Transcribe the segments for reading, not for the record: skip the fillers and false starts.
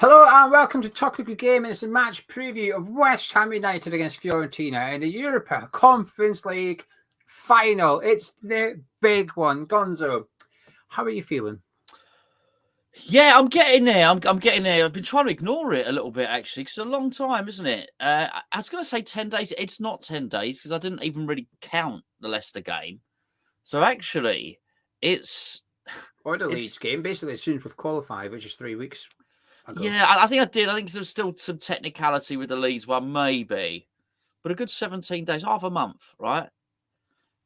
Hello and welcome to Talk a Good Game. It's a match preview of West Ham United against Fiorentina in the Europa Conference League final. It's the big one. Gonzo, how are you feeling? Yeah, I'm getting there. I'm getting there. I've been trying to ignore it a little bit, actually, because it's a long time, isn't it? I was going to say 10 days. It's not 10 days because I didn't even really count the Leicester game. So actually, Or the Leeds game, basically as soon as we've qualified, which is 3 weeks ago. Yeah, I think I did. I think there's still some technicality with the Leeds one, maybe. But a good 17 days, half a month, right?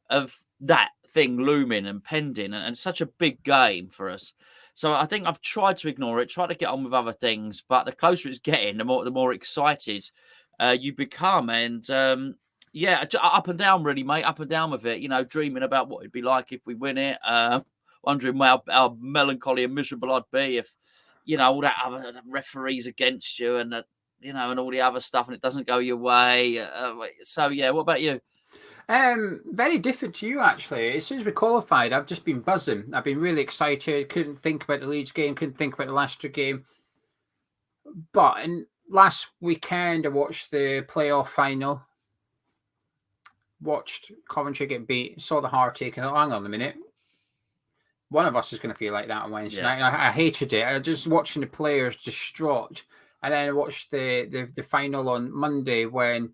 Of that thing looming and pending and such a big game for us. So I think I've tried to ignore it, tried to get on with other things, but the closer it's getting, the more excited you become. And yeah, up and down really, mate, up and down with it. You know, dreaming about what it'd be like if we win it. Wondering how melancholy and miserable I'd be if, you know, all that other referees against you and and all the other stuff, and it doesn't go your way. So yeah, what about you? Very different to you, actually. As soon as we qualified, I've just been buzzing. I've been really excited. Couldn't think about the Leeds game. Couldn't think about the Leicester game. But last weekend, I watched the playoff final. Watched Coventry get beat. Saw the heartache. And hang on a minute. One of us is going to feel like that on Wednesday night. And I hated it. I was just watching the players distraught. And then I watched the final on Monday when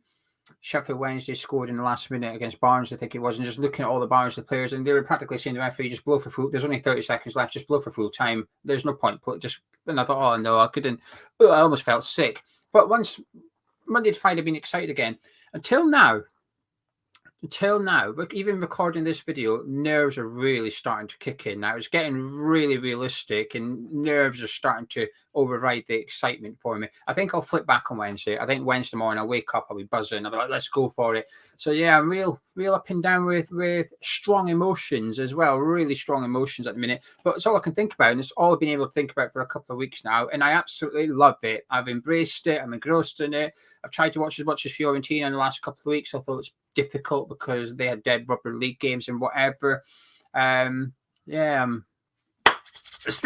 Sheffield Wednesday scored in the last minute against Barnes, I think it was, and just looking at all the Barnes, the players, and they were practically saying to the referee, just blow for full. There's only 30 seconds left, just blow for full time. There's no point. And I thought, oh no, I couldn't. Oh, I almost felt sick. But once Monday to Friday, I've been excited again. Until now, even recording this video, nerves are really starting to kick in. Now it's getting really realistic and nerves are starting to override the excitement for me. I think I'll flip back on Wednesday. I think Wednesday morning I'll wake up, I'll be buzzing. I'll be like, let's go for it. So yeah, I'm real up and down with strong emotions as well. Really strong emotions at the minute. But it's all I can think about. And it's all I've been able to think about for a couple of weeks now. And I absolutely love it. I've embraced it. I'm engrossed in it. I've tried to watch as much as Fiorentina in the last couple of weeks. I thought it's difficult because they had dead rubber league games and whatever. It's the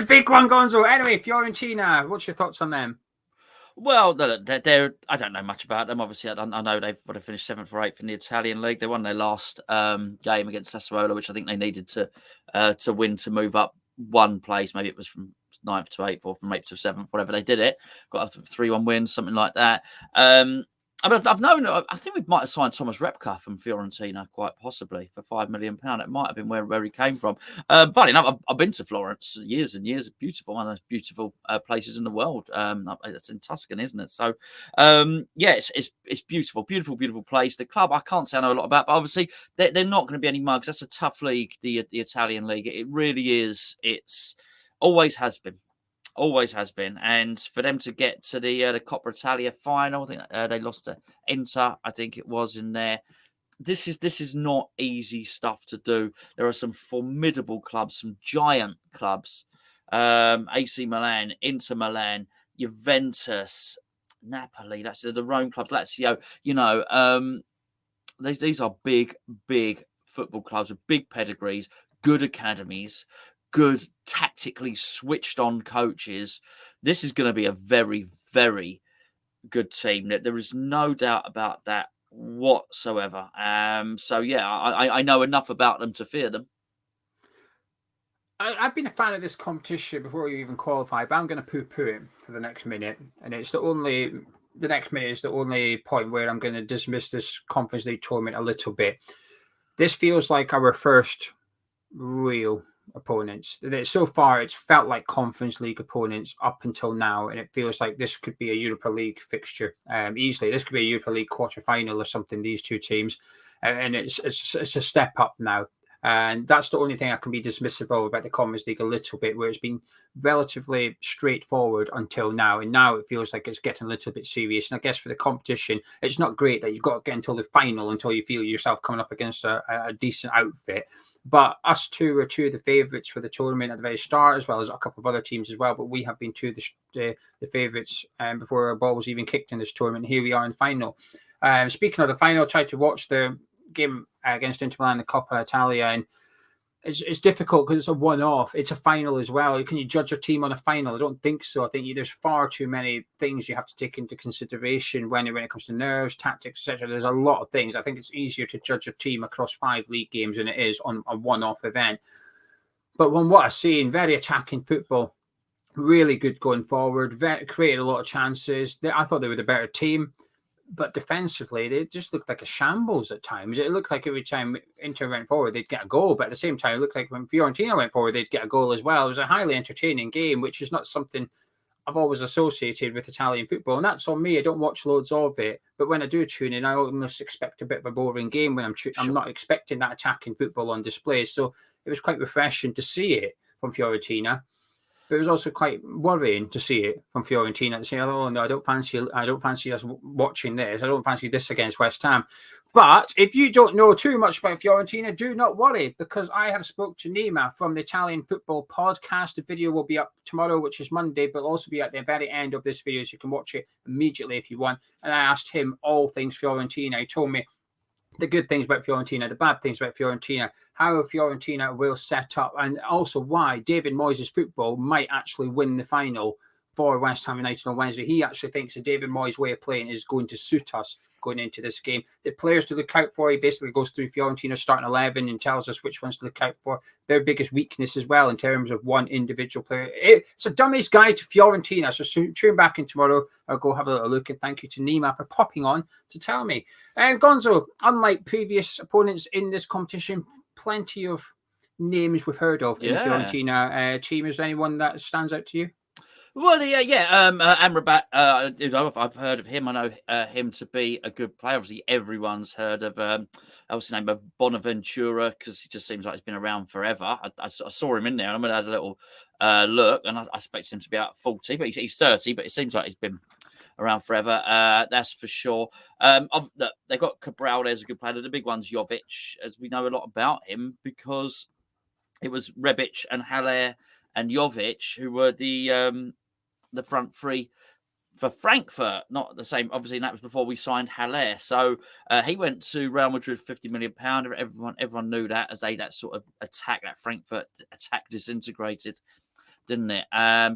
big one, Gonzo. Anyway, Fiorentina, what's your thoughts on them? Well, they're I don't know much about them. Obviously, I know they've finished 7th or 8th in the Italian league. They won their last game against Sassuolo, which I think they needed to win to move up one place. Maybe it was from 9th to 8th or from 8th to 7th, whatever they did it. Got up to 3-1 wins, something like that. I mean, I've known. I think we might have signed Thomas Repka from Fiorentina, quite possibly for £5 million. It might have been where he came from. Funny enough, I've been to Florence years and years. Beautiful, one of those beautiful places in the world. It's in Tuscany, isn't it? So, yeah, it's beautiful, beautiful place. The club I can't say I know a lot about, but obviously they're not going to be any mugs. That's a tough league, the Italian league. It really is. It's always has been. Always has been, and for them to get to the Coppa Italia final, I think they lost to Inter. I think it was in there. This is not easy stuff to do. There are some formidable clubs, some giant clubs: AC Milan, Inter Milan, Juventus, Napoli. That's the Rome clubs. Lazio. You know, these are big football clubs with big pedigrees, good academies, good tactically switched on coaches. This is going to be a very, very good team. There is no doubt about that whatsoever. So yeah, I know enough about them to fear them. I've been a fan of this competition before you even qualify, but I'm going to poo-poo it for the next minute. And the next minute is the only point where I'm going to dismiss this Conference League tournament a little bit. This feels like our first real opponents. So far, it's felt like Conference League opponents up until now, and it feels like this could be a Europa League fixture easily. This could be a Europa League quarter-final or something, these two teams, and it's a step up now. And that's the only thing I can be dismissive of about the Conference League a little bit, where it's been relatively straightforward until now. And now it feels like it's getting a little bit serious. And I guess for the competition, it's not great that you've got to get until the final until you feel yourself coming up against a decent outfit. But us two are two of the favourites for the tournament at the very start, as well as a couple of other teams as well. But we have been two of the favourites before our ball was even kicked in this tournament. Here we are in the final. Speaking of the final, I tried to watch the game against Inter Milan, the Coppa Italia, and it's difficult because it's a one-off. It's a final as well. Can you judge a team on a final? I don't think so. I think there's far too many things you have to take into consideration when it comes to nerves, tactics, etc. There's a lot of things. I think it's easier to judge a team across 5 league games than it is on a one-off event. But from what I've seen, very attacking football, really good going forward, created a lot of chances. I thought they were the better team. But defensively, they just looked like a shambles at times. It looked like every time Inter went forward, they'd get a goal. But at the same time, it looked like when Fiorentina went forward, they'd get a goal as well. It was a highly entertaining game, which is not something I've always associated with Italian football. And that's on me. I don't watch loads of it. But when I do tune in, I almost expect a bit of a boring game when I'm not expecting that attacking football on display. So it was quite refreshing to see it from Fiorentina. But it was also quite worrying to see it from Fiorentina and say, "Oh no, I don't fancy us watching this. I don't fancy this against West Ham." But if you don't know too much about Fiorentina, do not worry, because I have spoke to Nima from the Italian Football Podcast. The video will be up tomorrow, which is Monday, but also be at the very end of this video, so you can watch it immediately if you want. And I asked him all things Fiorentina. He told me the good things about Fiorentina, the bad things about Fiorentina, how Fiorentina will set up, and also why David Moyes' football might actually win the final for West Ham United on Wednesday. He actually thinks that David Moyes' way of playing is going to suit us going into this game. The players to look out for, he basically goes through Fiorentina's starting 11 and tells us which ones to look out for, their biggest weakness as well in terms of one individual player. It's a dummy's guide to Fiorentina. So tune back in tomorrow. I'll go have a little look, and thank you to Nima for popping on to tell me. And Gonzo, unlike previous opponents in this competition, plenty of names we've heard of in the Fiorentina team. Is there anyone that stands out to you? Well, Amrabat, I've heard of him. I know him to be a good player. Obviously, everyone's heard of, what's his name, Bonaventura, because he just seems like he's been around forever. I saw him in there, and I'm going to have a little look, and I expect him to be about 40, but he's 30, but it seems like he's been around forever. That's for sure. They've got Cabral, there's a good player. The big one's Jovic, as we know a lot about him, because it was Rebic and Haller and Jovic who were the front three for Frankfurt, not the same. Obviously, and that was before we signed Haller. So he went to Real Madrid, £50 million. Everyone knew that as that sort of attack, that Frankfurt attack disintegrated, didn't it?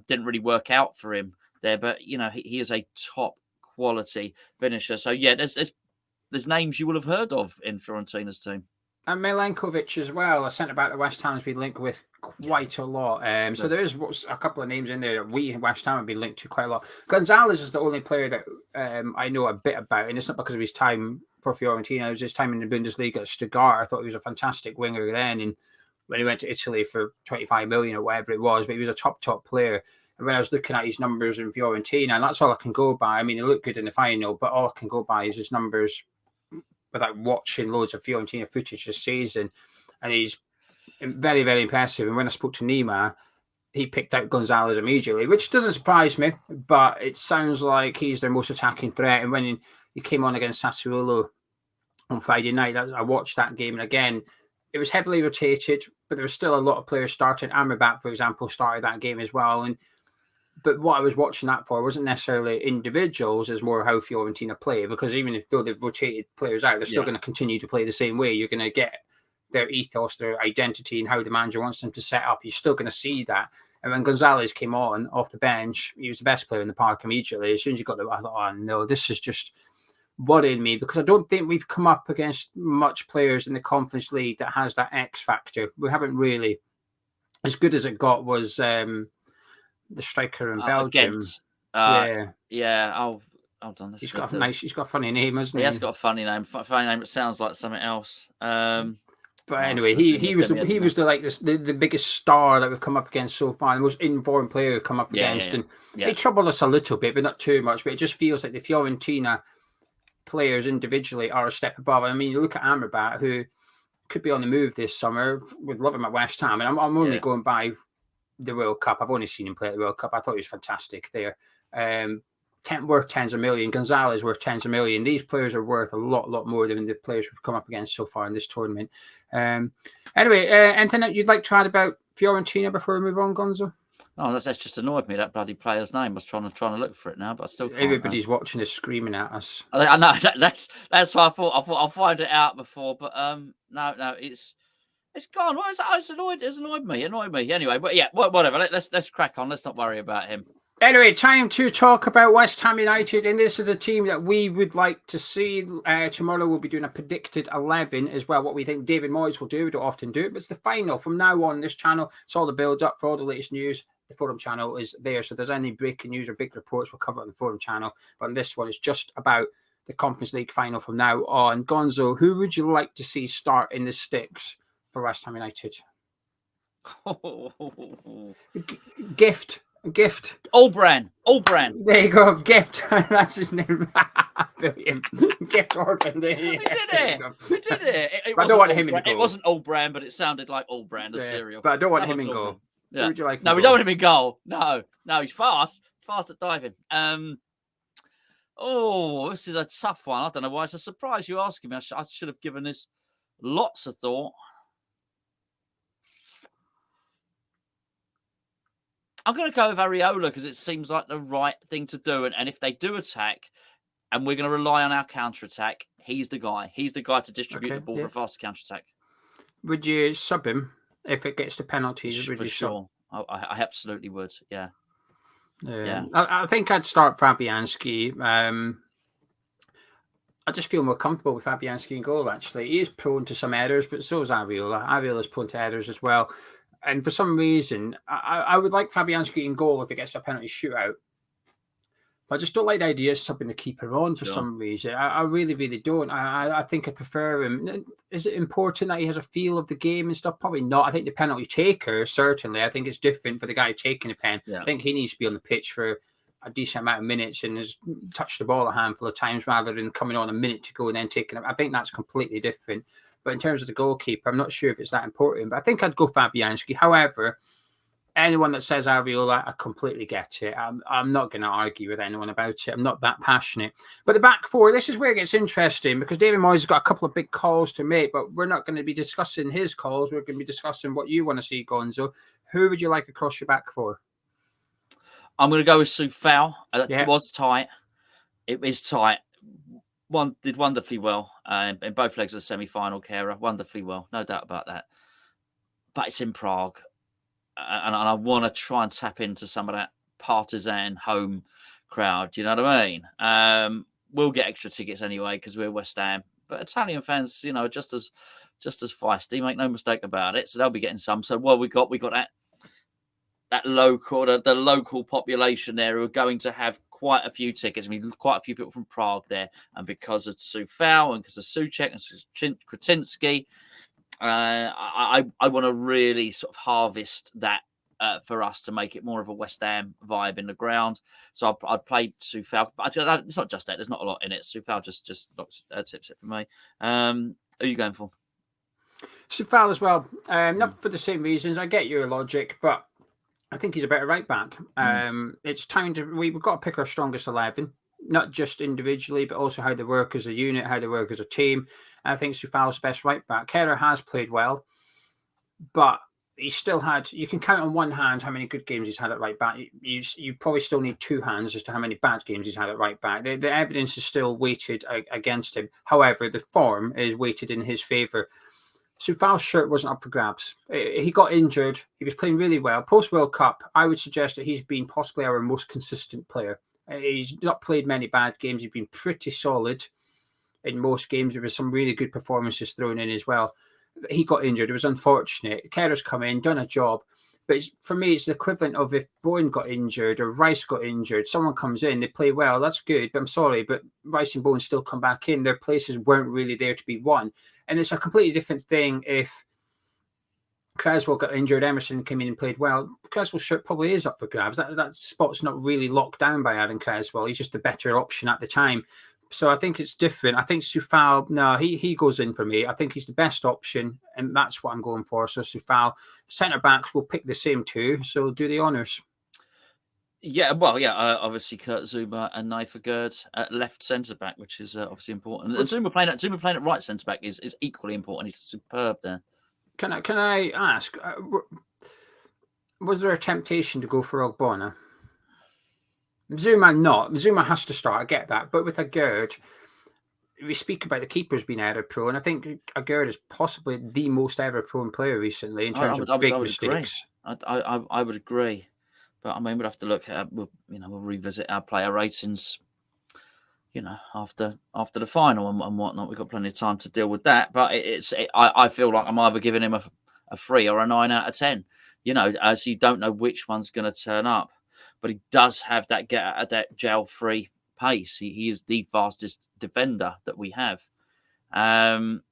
Didn't really work out for him there, but he is a top quality finisher. So yeah, there's names you will have heard of in Fiorentina's team. And Milenkovic as well, a centre-back that West Ham's been linked with quite a lot. So there is a couple of names in there that we, West Ham, have been linked to quite a lot. Gonzalez is the only player that I know a bit about, and it's not because of his time for Fiorentina. It was his time in the Bundesliga at Stuttgart. I thought he was a fantastic winger then, and when he went to Italy for 25 million or whatever it was, but he was a top player. And when I was looking at his numbers in Fiorentina, and that's all I can go by. I mean, he looked good in the final, but all I can go by is his numbers without watching loads of Fiorentina footage this season. And he's very, very impressive. And when I spoke to Nima, he picked out Gonzalez immediately, which doesn't surprise me, but it sounds like he's their most attacking threat. And when he came on against Sassuolo on Friday night, I watched that game, and again, it was heavily rotated, but there was still a lot of players starting. Amrabat, for example, started that game as well. But what I was watching that for wasn't necessarily individuals, it's more how Fiorentina play, because even though they've rotated players out, they're still going to continue to play the same way. You're going to get their ethos, their identity, and how the manager wants them to set up. You're still going to see that. And when Gonzalez came on off the bench, he was the best player in the park immediately. As soon as he got there, I thought, oh no, this is just worrying me, because I don't think we've come up against much players in the Conference League that has that X factor. We haven't really. As good as it got was the striker in Belgium. Hold on. He's got a funny name, hasn't he? He has got a funny name. Funny name. It sounds like something else. But anyway, he was the biggest star that we've come up against so far, the most informed player we've come up against, and he troubled us a little bit, but not too much. But it just feels like the Fiorentina players individually are a step above. I mean, you look at Amrabat, who could be on the move this summer. We'd love him at West Ham, and I'm only going by the World Cup. I've only seen him play at the World Cup. I thought he was fantastic there. Worth tens of million. Gonzalez worth tens of million. These players are worth a lot more than the players we've come up against so far in this tournament. Anyway, anything that you'd like to add about Fiorentina before we move on, Gonzo? Oh, that's just annoyed me, that bloody player's name. I was trying to look for it now, but I still can't. Everybody's watching us screaming at us. I know that's why I thought I'll find it out before, but no, it's It's gone. What is that? It's annoyed me. Anyway, but yeah, whatever. Let's crack on. Let's not worry about him. Anyway, time to talk about West Ham United, and this is a team that we would like to see. Tomorrow we'll be doing a predicted 11 as well, what we think David Moyes will do. We don't often do it, but it's the final. From now on, this channel, it's all the build-up for all the latest news. The forum channel is there, so if there's any breaking news or big reports, we'll cover it on the forum channel. But on this one, it's just about the Conference League final from now on. Gonzo, who would you like to see start in the sticks for West Ham United? Gift. Allbrand. There you go. Gift. That's his name. Brilliant. Gift Orban. There you go. We did it. I don't want him in the goal. It wasn't Allbrand, but it sounded like Allbrand, the cereal. But I don't want him in goal. Yeah. Who would you like? No, we don't want him in goal. No, he's fast at diving. This is a tough one. I don't know why it's a surprise you asking me. I should have given this lots of thought. I'm going to go with Areola because it seems like the right thing to do. And if they do attack and we're going to rely on our counter-attack, he's the guy. He's the guy to distribute the ball for a faster counter-attack. Would you sub him if it gets to penalties? For sure. I absolutely would, yeah. I think I'd start Fabianski. I just feel more comfortable with Fabianski in goal, actually. He is prone to some errors, but so is Areola. Areola's prone to errors as well. And for some reason, I would like Fabianski in goal if it gets a penalty shootout. But I just don't like the idea of subbing the keeper on for some reason. I really, really don't. I think I prefer him. Is it important that he has a feel of the game and stuff? Probably not. I think the penalty taker, certainly. I think it's different for the guy taking a pen. Yeah. I think he needs to be on the pitch for a decent amount of minutes and has touched the ball a handful of times rather than coming on a minute to go and then taking it. I think that's completely different. But in terms of the goalkeeper, I'm not sure if it's that important. But I think I'd go Fabianski. However, anyone that says Areola, I completely get it. I'm not going to argue with anyone about it. I'm not that passionate. But the back four, this is where it gets interesting because David Moyes has got a couple of big calls to make, but we're not going to be discussing his calls. We're going to be discussing what you want to see, Gonzo. Who would you like across your back four? I'm going to go with Soufal. It was tight. It is tight. One did wonderfully well in both legs of the semi-final, Kara. Wonderfully well, no doubt about that. But it's in Prague. And I want to try and tap into some of that partisan home crowd. Do you know what I mean? We'll get extra tickets anyway because we're West Ham. But Italian fans, just as feisty. Make no mistake about it. So they'll be getting some. So we got that local, the local population there who are going to have quite a few tickets. I mean, quite a few people from Prague there, and because of Soufal and because of Souček and Kretinsky. I want to really sort of harvest that for us to make it more of a West Ham vibe in the ground. So I'd play Soufal, but it's not just that. There's not a lot in it. Soufal just tips it for me. Who are you going for? Soufal as well. Not for the same reasons. I get your logic, but I think he's a better right back. It's time we've got to pick our strongest 11. Not just individually, but also how they work as a unit, how they work as a team. I think Soufal's best right back. Kehrer has played well, but he still had. You can count on one hand how many good games he's had at right back. You probably still need two hands as to how many bad games he's had at right back. The evidence is still weighted against him. However, the form is weighted in his favour. Soufal's shirt wasn't up for grabs. He got injured. He was playing really well. Post World Cup, I would suggest that he's been possibly our most consistent player. He's not played many bad games. He's been pretty solid in most games. There were some really good performances thrown in as well. He got injured. It was unfortunate. Kerr's come in, done a job. But for me, it's the equivalent of if Bowen got injured or Rice got injured, someone comes in, they play well, that's good, but I'm sorry, but Rice and Bowen still come back in. Their places weren't really there to be won. And it's a completely different thing if Creswell got injured, Emerson came in and played well. Creswell's shirt probably is up for grabs. That spot's not really locked down by Aaron Creswell. He's just the better option at the time. So I think it's different. I think Soufal, no, he goes in for me. I think he's the best option, and that's what I'm going for. So Soufal, centre-backs will pick the same two, so do the honours. Yeah, well, obviously Kurt Zouma and Naifa Gerd at left centre-back, which is obviously important. And Zouma playing at right centre-back is equally important. He's superb there. Can I ask, was there a temptation to go for Ogbonna? Zouma not. Zouma has to start, I get that. But with a Gerd, we speak about the keepers being error prone. I think Aguerd is possibly the most error prone player recently in terms of big mistakes. I would agree. But I mean, we'd have to look at, we'll revisit our player ratings, after the final and whatnot. We've got plenty of time to deal with that. But I feel like I'm either giving him a 3 or a 9 out of 10. As you don't know which one's going to turn up. But he does have that get out of that jail free pace. He is the fastest defender that we have. And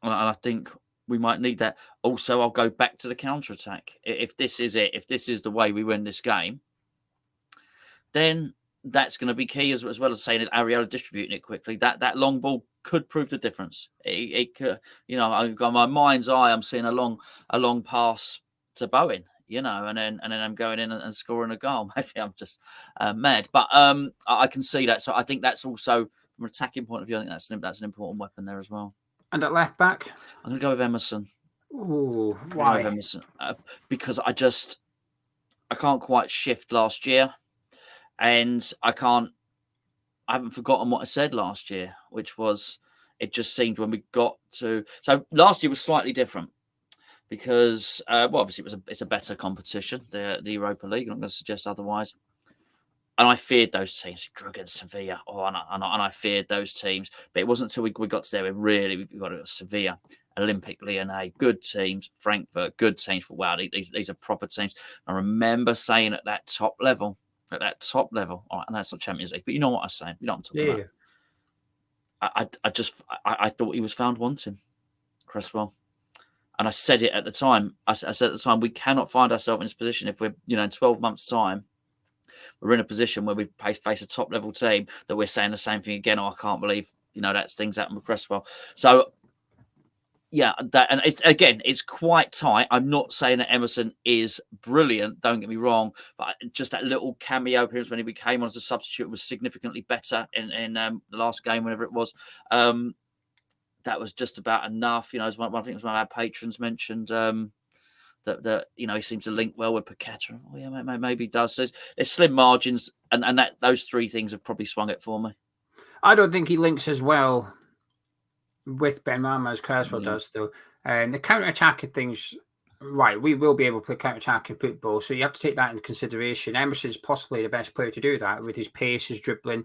I think we might need that. Also, I'll go back to the counter-attack. If this is it, if this is the way we win this game, then that's going to be key, as well as saying that Areola distributing it quickly. That long ball could prove the difference. It could, I've got my mind's eye. I'm seeing a long pass to Bowen, and then I'm going in and scoring a goal. Maybe I'm just mad, but I can see that. So I think that's also, from an attacking point of view, I think that's an important weapon there as well. And at left back, I'm going to go with Emerson. Ooh, why? With Emerson, because I can't quite shift last year, and I haven't forgotten what I said last year, which was, it just seemed when we got to, so last year was slightly different because, obviously it's a better competition, the Europa League. I'm not going to suggest otherwise. And I feared those teams. We drew against Sevilla. And I feared those teams. But it wasn't until we got to there we got to Sevilla, Olympic Lyonnais, good teams, Frankfurt, good teams. Wow, these are proper teams. I remember saying at that top level, all right, and that's not Champions League, but you know what I'm saying. You know what I'm talking about. I thought he was found wanting, Cresswell. And I said it at the time. I said at the time, we cannot find ourselves in this position if we're, in 12 months' time, we're in a position where we face a top level team that we're saying the same thing again. Oh, I can't believe, that's things happen with Cresswell. So, yeah, it's quite tight. I'm not saying that Emerson is brilliant. Don't get me wrong, but just that little cameo appearance when he became on as a substitute was significantly better in the last game, whenever it was. That was just about enough. As one of our patrons mentioned. That he seems to link well with Paqueta. Oh yeah, maybe he does. So there's slim margins, and that those three things have probably swung it for me. I don't think he links as well with Benrahma as Cresswell does, though. And the counter-attacking things, right? We will be able to play counter-attacking football, so you have to take that into consideration. Emerson's possibly the best player to do that with his pace, his dribbling.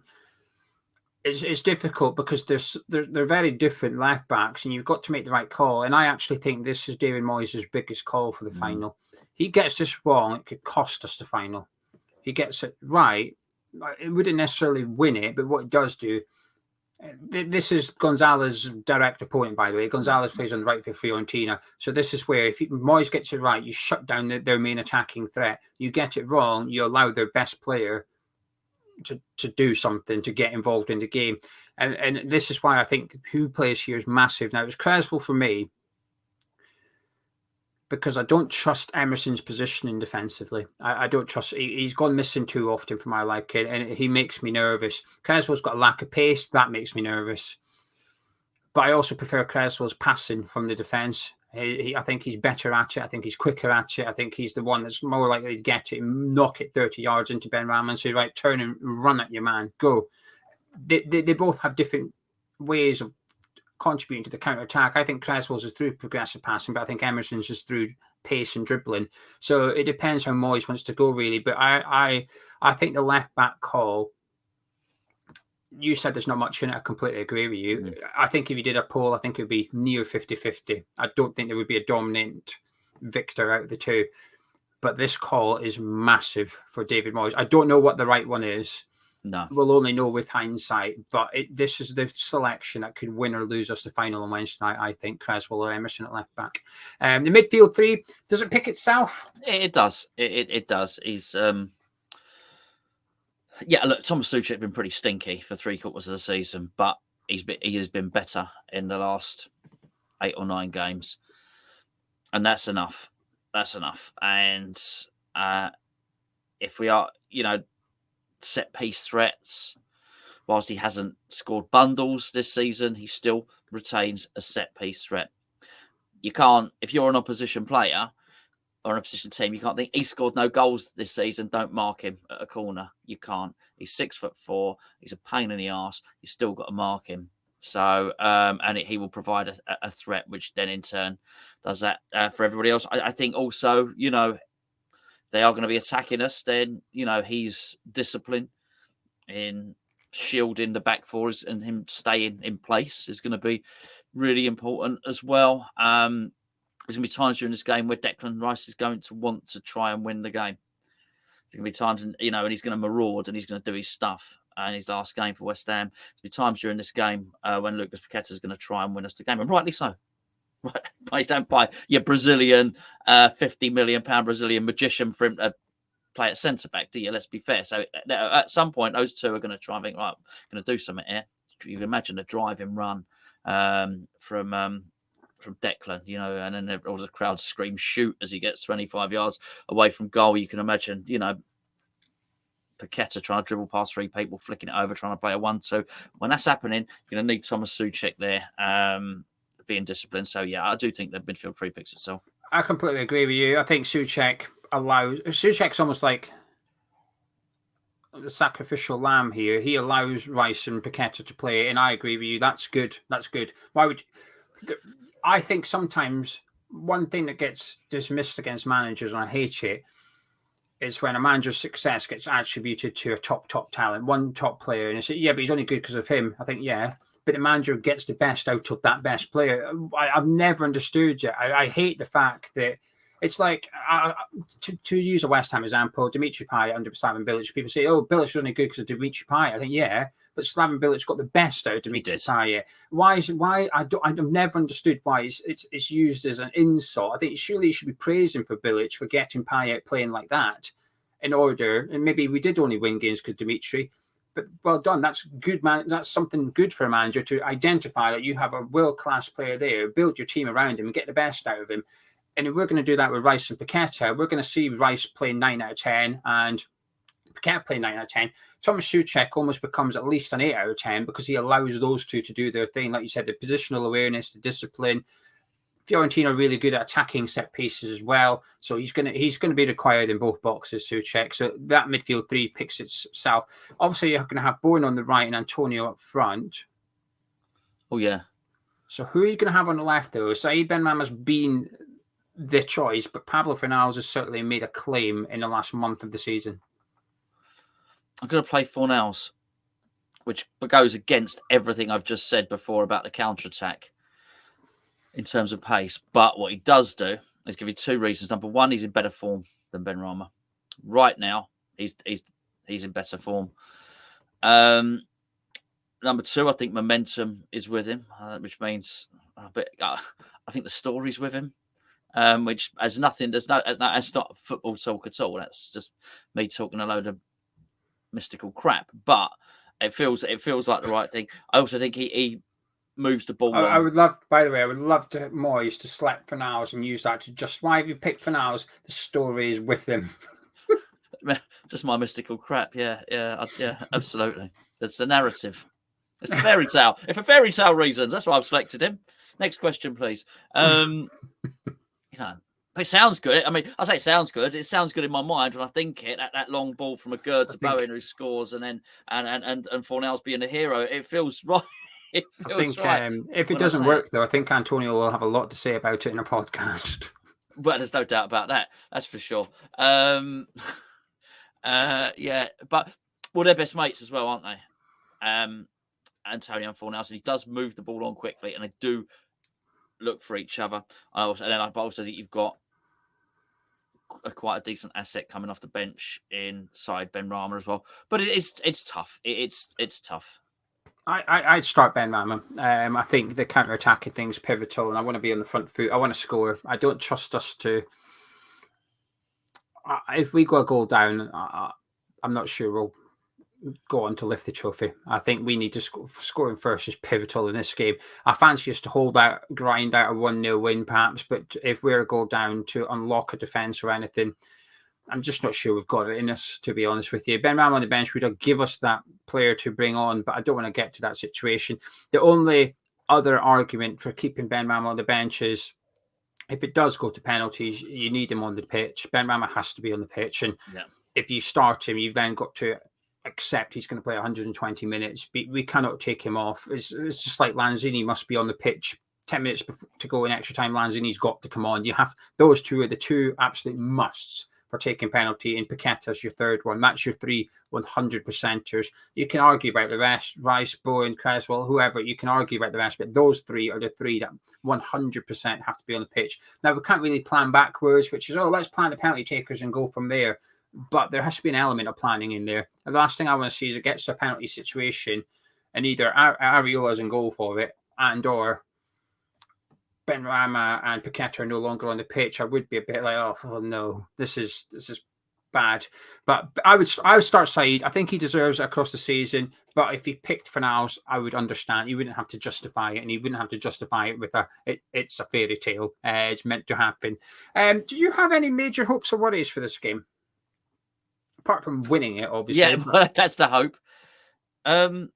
It's difficult because they're very different left backs, and you've got to make the right call. And I actually think this is David Moyes' biggest call for the final. He gets this wrong, it could cost us the final. He gets it right, it wouldn't necessarily win it, but what it does do. This is Gonzalez's direct opponent, by the way. Gonzalez plays on the right for Fiorentina, so this is where if Moyes gets it right, you shut down their main attacking threat. You get it wrong, you allow their best player to do something, to get involved in the game. And this is why I think who plays here is massive. Now, it's Cresswell for me because I don't trust Emerson's positioning defensively. I don't trust. He's gone missing too often for my liking, and he makes me nervous. Cresswell's got a lack of pace. That makes me nervous. But I also prefer Cresswell's passing from the defence. I think he's better at it. I think he's quicker at it. I think he's the one that's more likely to get it and knock it 30 yards into Benrahma and say, right, turn and run at your man, go. They both have different ways of contributing to the counter-attack. I think Cresswell's is through progressive passing, but I think Emerson's is through pace and dribbling. So it depends how Moyes wants to go, really. But I think the left-back call, you said there's not much in it. I completely agree with you. I think if you did a poll, I think it would be near 50-50. I don't think there would be a dominant victor out of the two. But this call is massive for David Moyes. I don't know what the right one is. No. We'll only know with hindsight. But this is the selection that could win or lose us the final on Wednesday night, I think. Cresswell or Emerson at left back. The midfield three, does it pick itself? It does. It does. He's... Yeah, look, Thomas Suchek has been pretty stinky for 3/4 of the season, but he has been better in the last 8 or 9 games, and that's enough. That's enough. And if we are, set piece threats, whilst he hasn't scored bundles this season, he still retains a set piece threat. You can't, if you're an opposition player or an opposition team, you can't think he scored no goals this season, don't mark him at a corner. You can't. He's 6'4". He's a pain in the arse. You still got to mark him. So, and he will provide a threat, which then in turn does that for everybody else. I think also, they are going to be attacking us. Then, he's disciplined in shielding the back four and him staying in place is going to be really important as well. There's going to be times during this game where Declan Rice is going to want to try and win the game. There's going to be times, and he's going to maraud and he's going to do his stuff. And his last game for West Ham, there'll be times during this game when Lucas Paqueta is going to try and win us the game, and rightly so. Right, don't buy your Brazilian, £50 million Brazilian magician for him to play at centre back, do you? Let's be fair. So at some point, those two are going to try and think, right, I'm going to do something here. You can imagine a driving run from Declan, and then all the crowd scream shoot as he gets 25 yards away from goal. You can imagine, Paqueta trying to dribble past three people, flicking it over, trying to play a 1-2. When that's happening, you're going to need Thomas Souček there being disciplined. So, yeah, I do think that midfield pre-picks itself. I completely agree with you. I think Souček's almost like the sacrificial lamb here. He allows Rice and Paqueta to play, and I agree with you. That's good. That's good. I think sometimes one thing that gets dismissed against managers, and I hate it, is when a manager's success gets attributed to a top talent, one top player, and you say, yeah, but he's only good because of him. I think, yeah, but the manager gets the best out of that best player. I've never understood it. I hate the fact that it's like, to use a West Ham example, Dimitri Payet under Slaven Bilic, people say, oh, Bilic is only good because of Dimitri Payet. I think, yeah, but Slaven Bilic got the best out of Dimitri Payet. I've never understood why it's used as an insult. I think surely you should be praising for Bilic for getting Payet playing like that in order, and maybe we did only win games because Dimitri, but well done. That's good, man. That's something good for a manager to identify that you have a world-class player there, build your team around him and get the best out of him. And if we're going to do that with Rice and Paqueta, we're going to see Rice playing 9 out of 10 and Paqueta playing 9 out of 10. Thomas Souček almost becomes at least an 8 out of 10 because he allows those two to do their thing. Like you said, the positional awareness, the discipline. Fiorentina are really good at attacking set pieces as well. So he's going to be required in both boxes, Souček. So that midfield three picks itself. Obviously, you're going to have Bourne on the right and Antonio up front. Oh, yeah. So who are you going to have on the left, though? Said Benrahma's been the choice, but Pablo Fornals has certainly made a claim in the last month of the season. I'm going to play Fornals, which goes against everything I've just said before about the counter-attack in terms of pace. But what he does do is give you two reasons. Number one, he's in better form than Benrahma. Right now, he's in better form. Number two, I think momentum is with him, which means I think the story's with him. Which has nothing. That's not football talk at all. That's just me talking a load of mystical crap. But it feels like the right thing. I also think he moves the ball. I would love, by the way, to Moyes to select Fornals and use that to just why have you picked Fornals? The story is with him. Just my mystical crap. Yeah, absolutely. That's the narrative. It's the fairy tale. If for fairy tale reasons, that's why I've selected him. Next question, please. But it sounds good. I mean, I say it sounds good. It sounds good in my mind when I think it. That long ball from a Gerd to Bowen who scores, and then and Fornals being a hero. It feels right. It feels right. If it doesn't work, though, I think Antonio will have a lot to say about it in a podcast. But there's no doubt about that. That's for sure. Yeah, but they're best mates as well, aren't they? Antonio and Fornals, and he does move the ball on quickly, and they do look for each other. I also think you've got quite a decent asset coming off the bench inside Benrahma as well. But it's tough. It's tough. I'd start Benrahma. I think the counter-attacking thing's pivotal, and I want to be on the front foot. I want to score. I don't trust us to. If we go a goal down, I'm not sure we'll go on to lift the trophy. I think we need to scoring first is pivotal in this game. I fancy us to grind out a 1-0 win perhaps, but if we're a goal down to unlock a defence or anything, I'm just not sure we've got it in us, to be honest with you. Benrahma on the bench would give us that player to bring on, but I don't want to get to that situation. The only other argument for keeping Benrahma on the bench is if it does go to penalties, you need him on the pitch. Benrahma has to be on the pitch, and if you start him, you've then got to accept he's going to play 120 minutes. We cannot take him off. It's just like Lanzini must be on the pitch 10 minutes to go in extra time. Lanzini's got to come on. You have those two are the two absolute musts for taking penalty, and Paqueta's your third one. That's your 3 100%ers. You can argue about the rest, Rice, Bowen, Creswell, whoever. You can argue about the rest, but those 3 are the 3 that 100% have to be on the pitch. Now, we can't really plan backwards, which is, let's plan the penalty takers and go from there. But there has to be an element of planning in there. And the last thing I want to see is it gets to a penalty situation and either Areola's in goal for it and or Benrahma and Paqueta are no longer on the pitch. I would be a bit like, oh no, this is bad. But I would start Said. I think he deserves it across the season. But if he picked Fornals, I would understand. He wouldn't have to justify it, and he wouldn't have to justify it with it's a fairy tale. It's meant to happen. Do you have any major hopes or worries for this game? Apart from winning it, obviously. Yeah, but that's the hope. A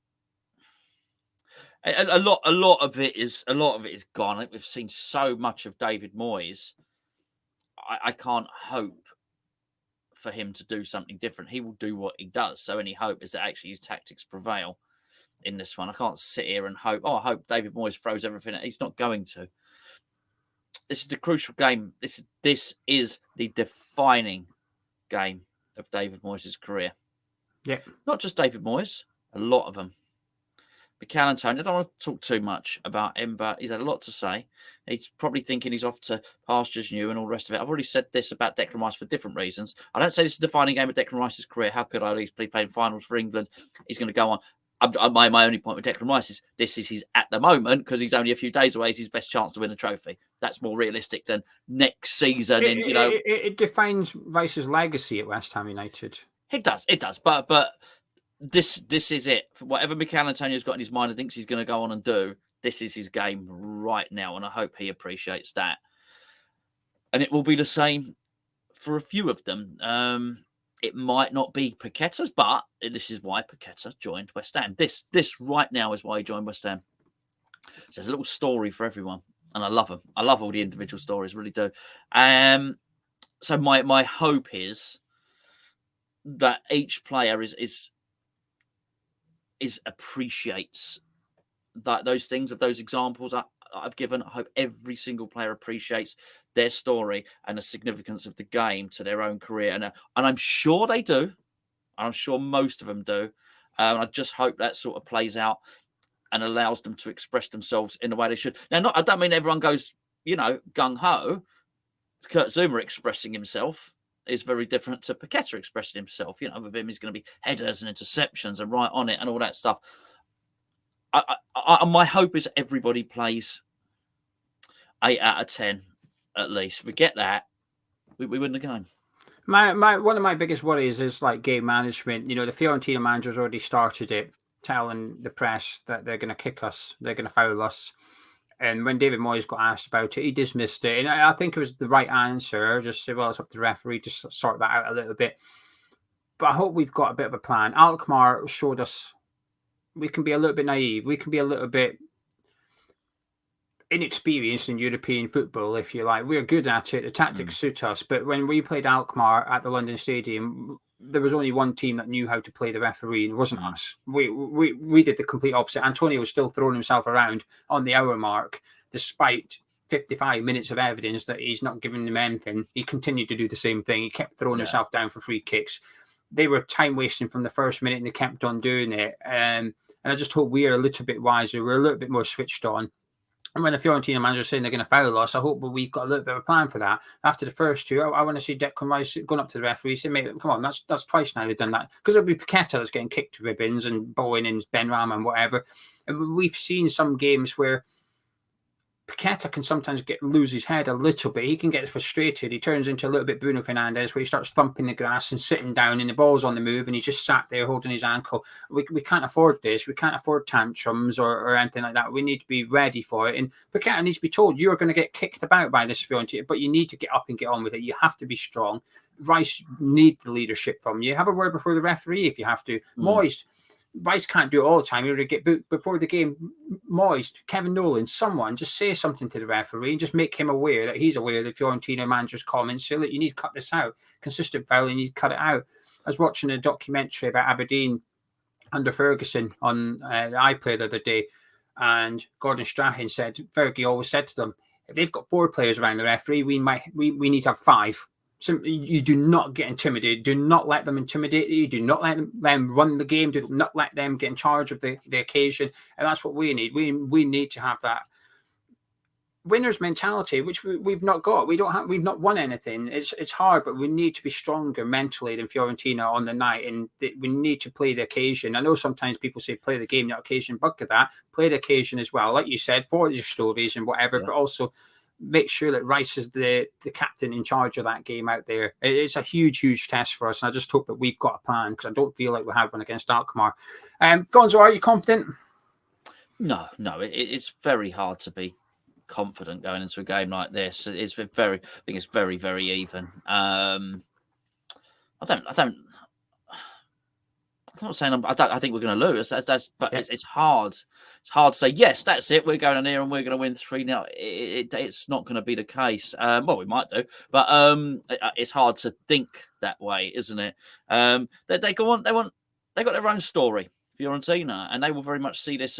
lot of it is gone. We've seen so much of David Moyes. I can't hope for him to do something different. He will do what he does. So any hope is that actually his tactics prevail in this one. I can't sit here and hope. I hope David Moyes throws everything. He's not going to. This is the crucial game. This is the defining game of David Moyes' career. Yeah, not just David Moyes. A lot of them. Mikel Antonio, I don't want to talk too much about him, but he's had a lot to say. He's probably thinking he's off to pastures new and all the rest of it. I've already said this about Declan Rice for different reasons. I don't say this is a defining game of Declan Rice's career. How could I? He's playing finals for England. He's going to go on. My only point with Declan Rice is this is his, at the moment, because he's only a few days away, is his best chance to win a trophy. That's more realistic than next season. It defines Rice's legacy at West Ham United. It does. But This is it. For whatever Mikel Antonio's got in his mind and thinks he's going to go on and do, this is his game right now, and I hope he appreciates that. And it will be the same for a few of them. It might not be Paqueta's, but this is why Paqueta joined West Ham. This right now is why he joined West Ham. So there's a little story for everyone, and I love them. I love all the individual stories, really do. So my hope is that each player is appreciates those things, of those examples I've given. I hope every single player appreciates their story and the significance of the game to their own career. And I'm sure they do. I'm sure most of them do. I just hope that sort of plays out and allows them to express themselves in the way they should. Now, I don't mean everyone goes, gung-ho. Kurt Zuma expressing himself is very different to Paqueta expressing himself. With him, he's going to be headers and interceptions and right on it and all that stuff. My hope is everybody plays 8 out of 10 at least. Forget that, we win the game. One of my biggest worries is like game management. The Fiorentina manager's already started it, telling the press that they're going to kick us, they're going to foul us. And when David Moyes got asked about it, he dismissed it. And I think it was the right answer. Just say, well, it's up to the referee to sort that out a little bit. But I hope we've got a bit of a plan. Alkmaar showed us we can be a little bit naive. We can be a little bit inexperienced in European football, if you like. We're good at it. The tactics suit us. But when we played Alkmaar at the London Stadium, there was only one team that knew how to play the referee, and it wasn't us. We did the complete opposite. Antonio was still throwing himself around on the hour mark, despite 55 minutes of evidence that he's not giving them anything. He continued to do the same thing. He kept throwing himself down for free kicks. They were time wasting from the first minute, and they kept on doing it. And I just hope we're a little bit wiser. We're a little bit more switched on. And when the Fiorentina manager is saying they're going to foul us, I hope we've got a little bit of a plan for that. After the first two, I want to see Declan Rice going up to the referee saying, mate, come on, that's twice now they've done that. Because it'll be Paqueta that's getting kicked to ribbons and Bowen and Benrahma and whatever. And we've seen some games where Paqueta can sometimes lose his head a little bit. He can get frustrated. He turns into a little bit Bruno Fernandes, where he starts thumping the grass and sitting down, and the ball's on the move, and he just sat there holding his ankle. We can't afford this. We can't afford tantrums or anything like that. We need to be ready for it. And Paqueta needs to be told, you're going to get kicked about by this Fiorentina, but you need to get up and get on with it. You have to be strong. Rice needs the leadership from you. Have a word before the referee if you have to. Moyes, Rice can't do it all the time. He would get booked before the game. Moyes, Kevin Nolan, someone just say something to the referee and just make him aware that he's aware of the Fiorentina manager's comments. Say, look, you need to cut this out. Consistent foul, you need to cut it out. was watching a documentary about Aberdeen under Ferguson on the iPlayer the other day, and Gordon Strachan said Fergie always said to them, if they've got 4 players around the referee, we need to have 5. So you do not get intimidated. Do not let them intimidate you. Do not let them run the game. Do not let them get in charge of the occasion. And that's what we need. We need to have that winner's mentality, which we've not got. We've not won anything. It's hard, but we need to be stronger mentally than Fiorentina on the night, and we need to play the occasion. I know sometimes people say play the game, not occasion. Bugger that. Play the occasion as well, like you said, for your stories and whatever, but also make sure that Rice is the captain in charge of that game out there. It's a huge test for us, and I just hope that we've got a plan, because I don't feel like we had one against Alkmaar. Gonzo, are you confident? No, it's very hard to be confident going into a game like this. I think it's very, very even. I'm not saying I think we're going to lose. It's hard. It's hard to say yes, that's it. We're going in here and we're going to win 3-0. It's not going to be the case. Well, we might do, but it's hard to think that way, isn't it? They got their own story, Fiorentina, and they will very much see this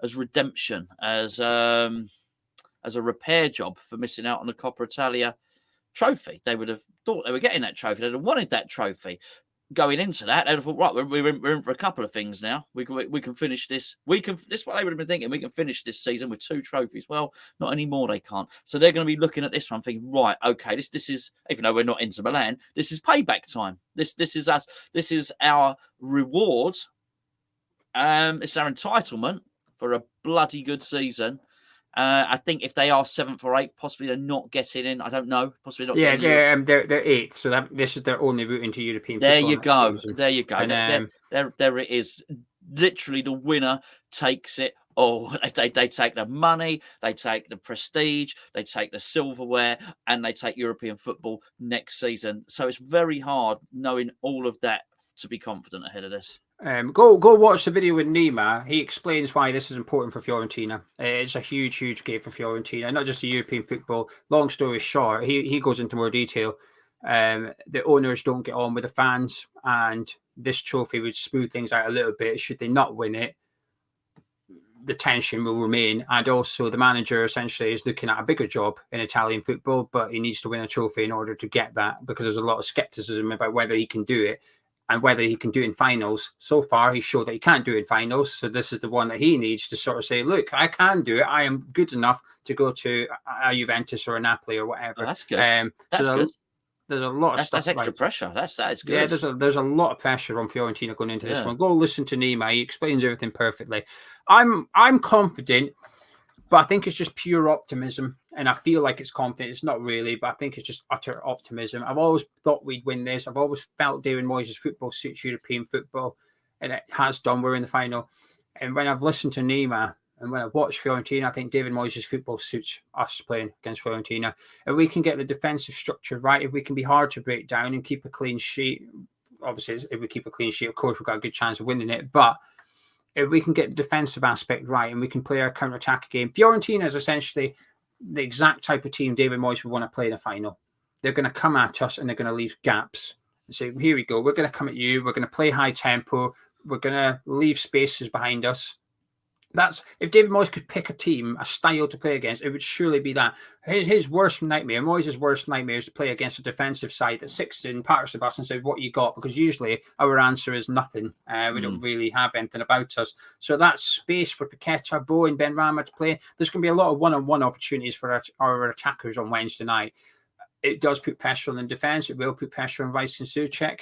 as redemption, as a repair job for missing out on the Coppa Italia trophy. They would have thought they were getting that trophy. They'd have wanted that trophy. Going into that, they'd have thought, right, we're in for a couple of things now. We can finish this. This is what they would have been thinking. We can finish this season with 2 trophies. Well, not anymore. They can't. So they're going to be looking at this one, thinking, right, okay, this is, even though we're not into Milan, this is payback time. This is us. This is our reward. It's our entitlement for a bloody good season. I think if they are 7th or 8th, possibly they're not getting in. I don't know. Possibly not. Yeah, they're 8th, so this is their only route into European football. There you go. And, there it is. Literally, the winner takes it all. They take the money, they take the prestige, they take the silverware, and they take European football next season. So it's very hard, knowing all of that, to be confident ahead of this. Go watch the video with Nima. He explains why this is important for Fiorentina. It's a huge game for Fiorentina, not just the European football. Long story short, he goes into more detail. The owners don't get on with the fans, and this trophy would smooth things out a little bit. Should they not win it, the tension will remain. And also the manager essentially is looking at a bigger job in Italian football, but he needs to win a trophy in order to get that, because there's a lot of skepticism about whether he can do it. And whether he can do it in finals. So far, he showed that he can't do it in finals. So this is the one that he needs to sort of say, look, I can do it. I am good enough to go to a Juventus or a Napoli or whatever. Oh, that's good. That's good. There's a lot of stuff. That's extra pressure. That's good. Yeah, there's a lot of pressure on Fiorentina going into this one. Go listen to Nima. He explains everything perfectly. I'm confident, but I think it's just pure optimism. And I feel like it's confident. It's not really, but I think it's just utter optimism. I've always thought we'd win this. I've always felt David Moyes' football suits European football, and it has done. We're in the final. And when I've listened to Nima and when I've watched Fiorentina, I think David Moyes' football suits us playing against Fiorentina. If we can get the defensive structure right, if we can be hard to break down and keep a clean sheet, obviously, if we keep a clean sheet, of course, we've got a good chance of winning it. But if we can get the defensive aspect right and we can play our counter-attack game, Fiorentina is essentially the exact type of team David Moyes would want to play in a final. They're going to come at us and they're going to leave gaps and say, here we go, we're going to come at you, we're going to play high tempo, we're going to leave spaces behind us. That's, if David Moyes could pick a team, a style to play against, it would surely be that. His worst nightmare, Moyes' worst nightmare, is to play against a defensive side that sits in parts of the bus and says, what you got? Because usually our answer is nothing. We don't really have anything about us. So that space for Paqueta, Bo and Benrahma to play, there's going to be a lot of one-on-one opportunities for our attackers on Wednesday night. It does put pressure on the defence. It will put pressure on Rice and Souček.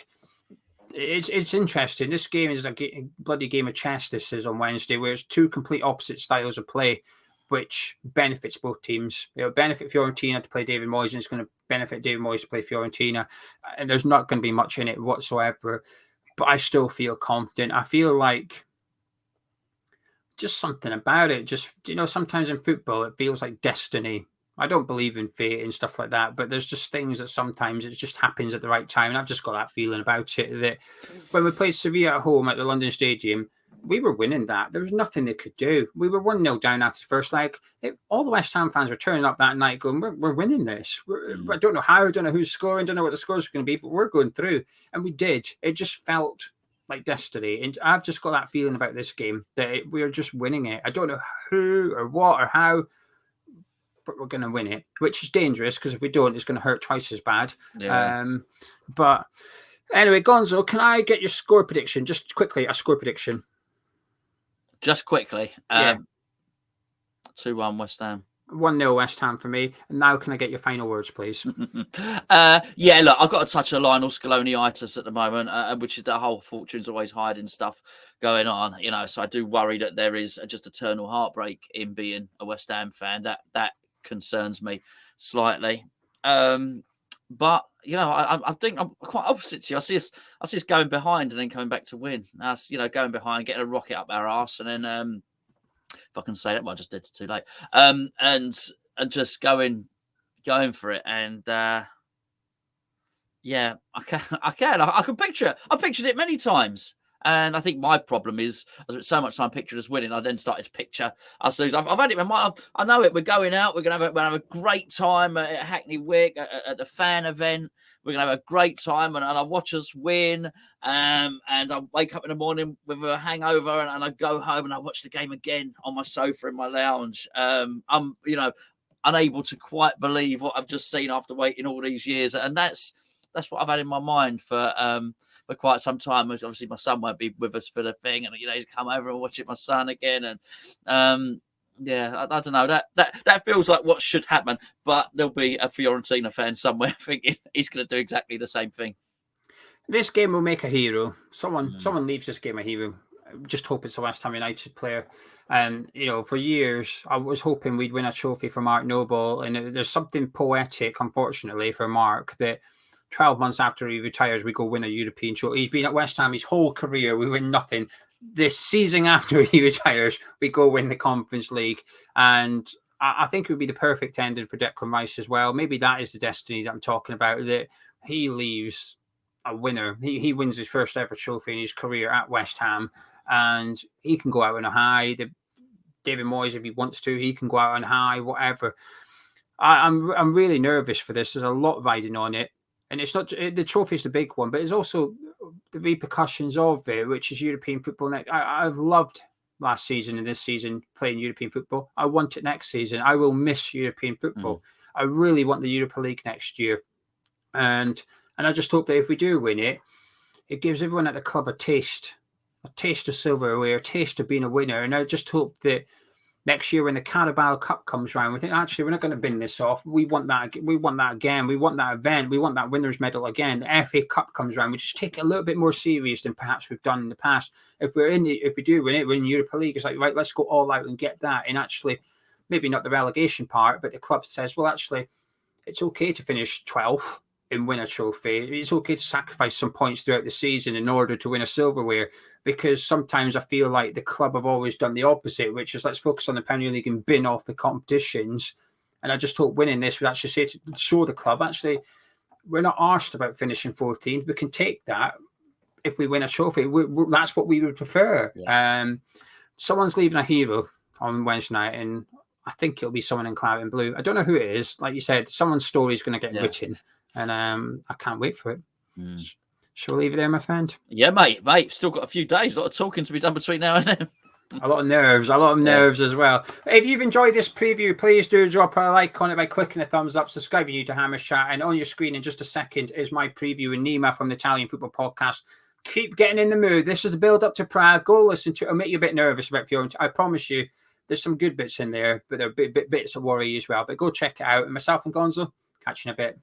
It's interesting. This game is a bloody game of chess. This is on Wednesday, where it's 2 complete opposite styles of play, which benefits both teams. It'll benefit Fiorentina to play David Moyes, and it's going to benefit David Moyes to play Fiorentina. And there's not going to be much in it whatsoever. But I still feel confident. I feel like just something about it. Just, sometimes in football, it feels like destiny. I don't believe in fate and stuff like that, but there's just things that sometimes it just happens at the right time. And I've just got that feeling about it, that when we played Sevilla at home at the London Stadium, we were winning that. There was nothing they could do. We were 1-0 down after the first leg. All the West Ham fans were turning up that night going, we're winning this. I don't know how, I don't know who's scoring, don't know what the scores are going to be, but we're going through. And we did. It just felt like destiny. And I've just got that feeling about this game that we're just winning it. I don't know who or what or how, but we're going to win it, which is dangerous because if we don't, it's going to hurt twice as bad. Yeah. But anyway, Gonzo, can I get your score prediction? Just quickly, a score prediction. Just quickly. 2-1 West Ham. 1-0 West Ham for me. And now can I get your final words, please? Look, I've got to touch on Lionel Scaloni-itis at the moment, which is the whole fortune's always hiding stuff going on, so I do worry that there is just eternal heartbreak in being a West Ham fan. That concerns me slightly. But I think I'm quite opposite to you. I see us going behind and then coming back to win. Us, going behind, getting a rocket up our arse, and then if I can say that, well, I just did it too late. And just going for it. And I can picture it. I pictured it many times. And I think my problem is, I spent so much time picturing us winning, I then started to picture us lose. I've had it in my mind. I know it. We're going out. We're going to have a great time at Hackney Wick, at the fan event. We're going to have a great time, and I watch us win. And I wake up in the morning with a hangover, and I go home and I watch the game again on my sofa in my lounge. I'm, unable to quite believe what I've just seen after waiting all these years, and that's what I've had in my mind for quite some time. Obviously, my son won't be with us for the thing, and he's come over and watch it. My son again, and I don't know. That feels like what should happen, but there'll be a Fiorentina fan somewhere thinking he's going to do exactly the same thing. This game will make a hero. Someone leaves this game a hero. Just hope it's a West Ham United player. And for years I was hoping we'd win a trophy for Mark Noble, and there's something poetic, unfortunately, for Mark, that 12 months after he retires, we go win a European trophy. He's been at West Ham his whole career. We win nothing. This season after he retires, we go win the Conference League. And I think it would be the perfect ending for Declan Rice as well. Maybe that is the destiny that I'm talking about, that he leaves a winner. He wins his first ever trophy in his career at West Ham, and he can go out on a high. David Moyes, if he wants to, he can go out on high, whatever. I'm really nervous for this. There's a lot riding on it. And it's not the trophy is the big one, but it's also the repercussions of it, which is European football. I've loved last season and this season playing European football. I want it next season. I will miss European football. I really want the Europa League next year. And I just hope that if we do win it, it gives everyone at the club a taste of silverware, a taste of being a winner. And I just hope that next year when the Carabao Cup comes around, we think, actually, we're not going to bin this off. We want that. We want that again. We want that event. We want that winners' medal again. The FA Cup comes around. We just take it a little bit more serious than perhaps we've done in the past. If we do win it, we're in Europa League. It's like, right, let's go all out and get that. And actually, maybe not the relegation part, but the club says, well, actually, it's okay to finish 12th and win a trophy. It's okay to sacrifice some points throughout the season in order to win a silverware, because sometimes I feel like the club have always done the opposite, which is let's focus on the Premier League and bin off the competitions. And I just hope winning this would actually show the club, actually, we're not arsed about finishing 14th. We can take that if we win a trophy. That's what we would prefer. Yeah. Someone's leaving a hero on Wednesday night, and I think it'll be someone in claret and blue. I don't know who it is. Like you said, someone's story is going to get written. And I can't wait for it. Shall we leave it there, my friend? Yeah, mate. Still got a few days. A lot of talking to be done between now and then. A lot of nerves as well. If you've enjoyed this preview, please do drop a like on it by clicking the thumbs up, subscribing you to Hammer's Chat. And on your screen in just a second is my preview and Nima from the Italian Football Podcast. Keep getting in the mood. This is the build up to Prague. Go listen to it. It'll make you a bit nervous about Fiorentina. I promise you, there's some good bits in there, but there are bits of worry as well. But go check it out. And myself and Gonzo, catch you in a bit.